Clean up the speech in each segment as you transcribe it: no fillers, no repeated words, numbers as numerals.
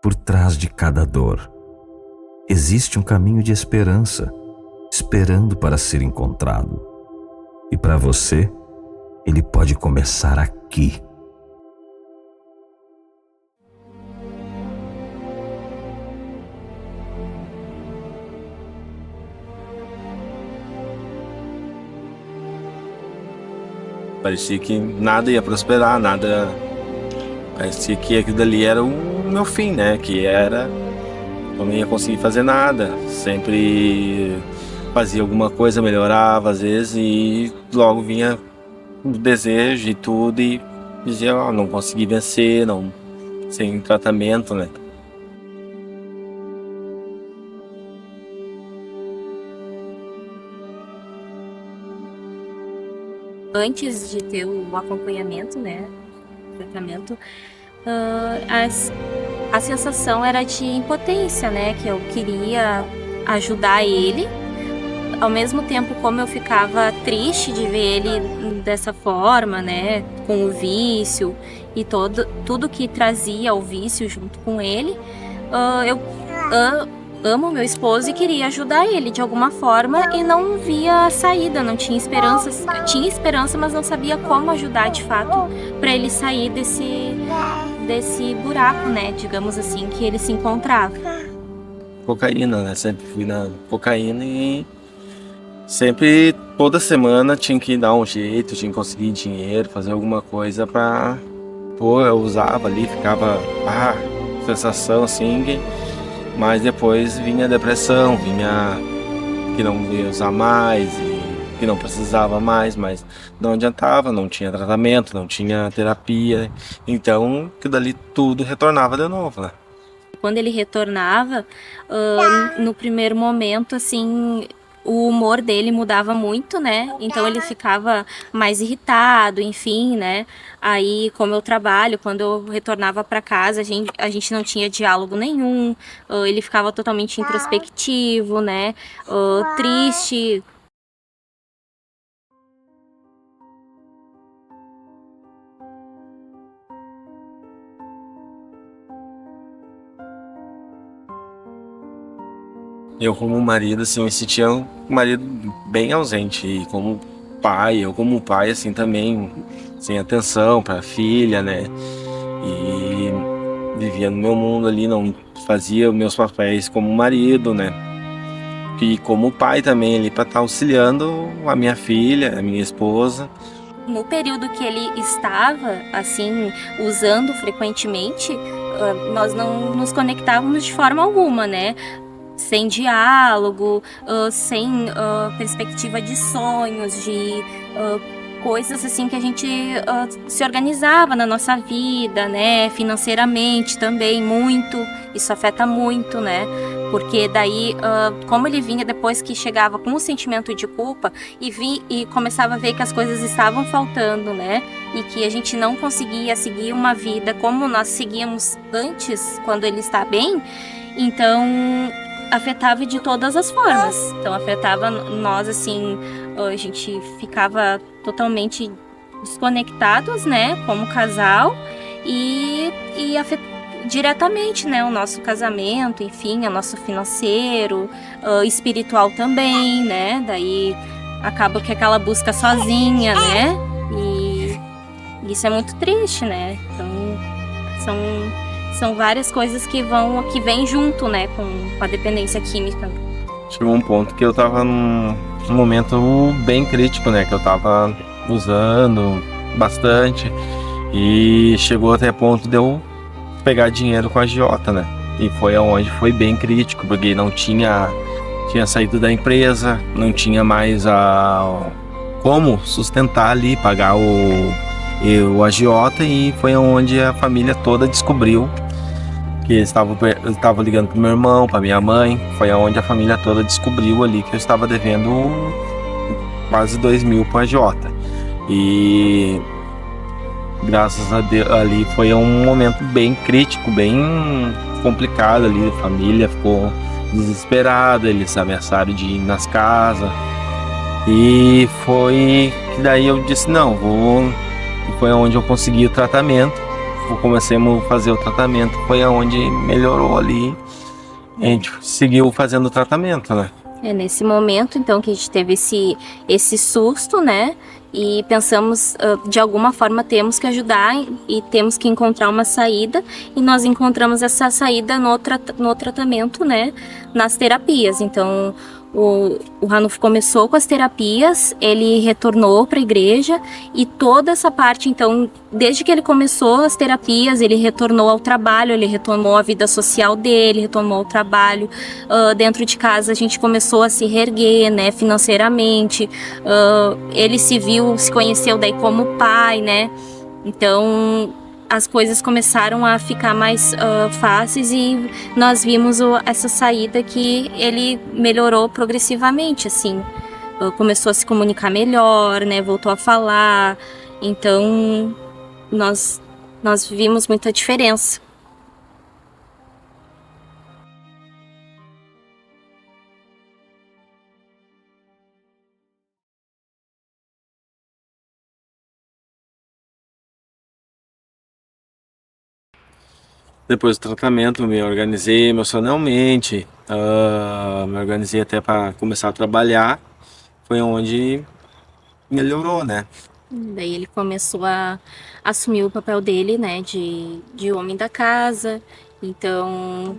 Por trás de cada dor, existe um caminho de esperança, esperando para ser encontrado. E para você, ele pode começar aqui. Parecia que nada ia prosperar, nada. Parecia que aquilo dali era o meu fim, né? Que era. Eu não ia conseguir fazer nada. Sempre fazia alguma coisa, melhorava às vezes e logo vinha o desejo e tudo e dizia, ó, não consegui vencer, não, sem tratamento, né? Antes de ter o acompanhamento, né, o tratamento, a sensação era de impotência, né, que eu queria ajudar ele, ao mesmo tempo como eu ficava triste de ver ele dessa forma, né, com o vício e tudo que trazia o vício junto com ele, eu amo meu esposo e queria ajudar ele de alguma forma e não via saída, não tinha esperança. Tinha esperança, mas não sabia como ajudar de fato para ele sair desse buraco, né, digamos assim, que ele se encontrava. Cocaína, né? Sempre fui na cocaína e sempre, toda semana tinha que dar um jeito, tinha que conseguir dinheiro, fazer alguma coisa pra... Pô, eu usava ali, ficava... sensação assim... Mas depois vinha a depressão, vinha que não ia usar mais e que não precisava mais, mas não adiantava, não tinha tratamento, não tinha terapia, então que dali tudo retornava de novo, né? Quando ele retornava, no primeiro momento, assim, o humor dele mudava muito, né? Então ele ficava mais irritado, enfim, né? Aí, como eu trabalho, quando eu retornava para casa, a gente não tinha diálogo nenhum, ele ficava totalmente introspectivo, né? Triste. Eu como marido, assim, me sentia um marido bem ausente, e como pai, eu como pai, assim, também, sem atenção para a filha, né? E vivia no meu mundo ali, não fazia meus papéis como marido, né? E como pai também ali para estar auxiliando a minha filha, a minha esposa. No período que ele estava, assim, usando frequentemente, nós não nos conectávamos de forma alguma, né? Sem diálogo, sem perspectiva de sonhos, de coisas assim que a gente se organizava na nossa vida, né? Financeiramente também, muito. Isso afeta muito, né? Porque daí, como ele vinha depois que chegava com um sentimento de culpa e começava a ver que as coisas estavam faltando, né? E que a gente não conseguia seguir uma vida como nós seguíamos antes, quando ele está bem, então afetava de todas as formas. Então afetava nós, assim, a gente ficava totalmente desconectados, né, como casal, e diretamente, né, o nosso casamento, enfim, o nosso financeiro, espiritual também, né, daí acaba que aquela busca sozinha, né, e isso é muito triste, né, então são várias coisas que vêm junto, né, com a dependência química. Chegou um ponto que eu tava num momento bem crítico, né, que eu tava usando bastante e chegou até ponto de eu pegar dinheiro com a agiota, né, e foi aonde foi bem crítico, porque não tinha saído da empresa, não tinha mais como sustentar ali, pagar o agiota, e foi aonde a família toda descobriu que eu estava ligando pro meu irmão, pra minha mãe. Foi aonde a família toda descobriu ali que eu estava devendo quase 2.000 pro agiota. E graças a Deus, ali foi um momento bem crítico, bem complicado ali. A família ficou desesperada, eles ameaçaram de ir nas casas. E foi que daí eu disse, não, vou... E foi onde eu consegui o tratamento. comecemos a fazer o tratamento, foi aonde melhorou ali. A gente seguiu fazendo o tratamento, né? É nesse momento, então, que a gente teve esse susto, né? E pensamos, de alguma forma, temos que ajudar e temos que encontrar uma saída. E nós encontramos essa saída no tratamento, né? Nas terapias. Então, o Ranulfo começou com as terapias, ele retornou para a igreja e toda essa parte, então, desde que ele começou as terapias, ele retornou ao trabalho, ele retomou a vida social dele, retomou o trabalho. Dentro de casa a gente começou a se reerguer, né, financeiramente. Ele se conheceu daí como pai, né? Então as coisas começaram a ficar mais fáceis e nós vimos essa saída que ele melhorou progressivamente, assim. Começou a se comunicar melhor, né? Voltou a falar. Então, nós vimos muita diferença. Depois do tratamento, me organizei emocionalmente, me organizei até para começar a trabalhar. Foi onde melhorou, né? Daí ele começou a assumir o papel dele, né, de homem da casa. Então,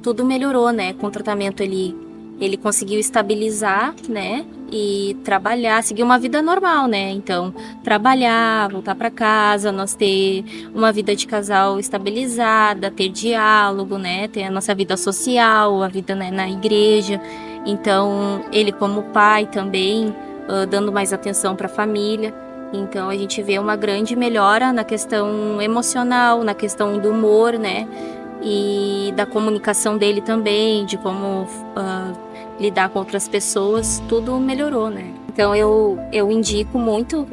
tudo melhorou, né? Com o tratamento ele conseguiu estabilizar, né? E trabalhar, seguir uma vida normal, né? Então, trabalhar, voltar para casa, nós ter uma vida de casal estabilizada, ter diálogo, né? Ter a nossa vida social, a vida, né, na igreja. Então, ele como pai também, dando mais atenção para a família. Então, a gente vê uma grande melhora na questão emocional, na questão do humor, né? E da comunicação dele também, de como lidar com outras pessoas, tudo melhorou, né? Então eu indico muito,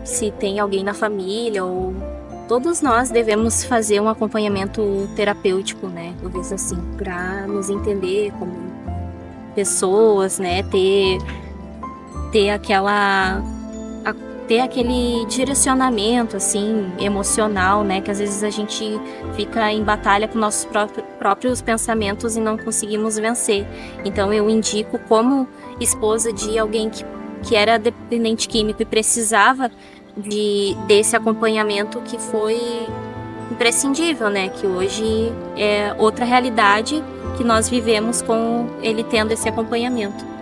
se tem alguém na família ou todos nós devemos fazer um acompanhamento terapêutico, né? Talvez assim, para nos entender como pessoas, né? Ter aquele direcionamento assim emocional, né, que às vezes a gente fica em batalha com nossos próprios pensamentos e não conseguimos vencer. Então eu indico, como esposa de alguém que era dependente químico e precisava desse acompanhamento, que foi imprescindível, né, que hoje é outra realidade que nós vivemos com ele tendo esse acompanhamento.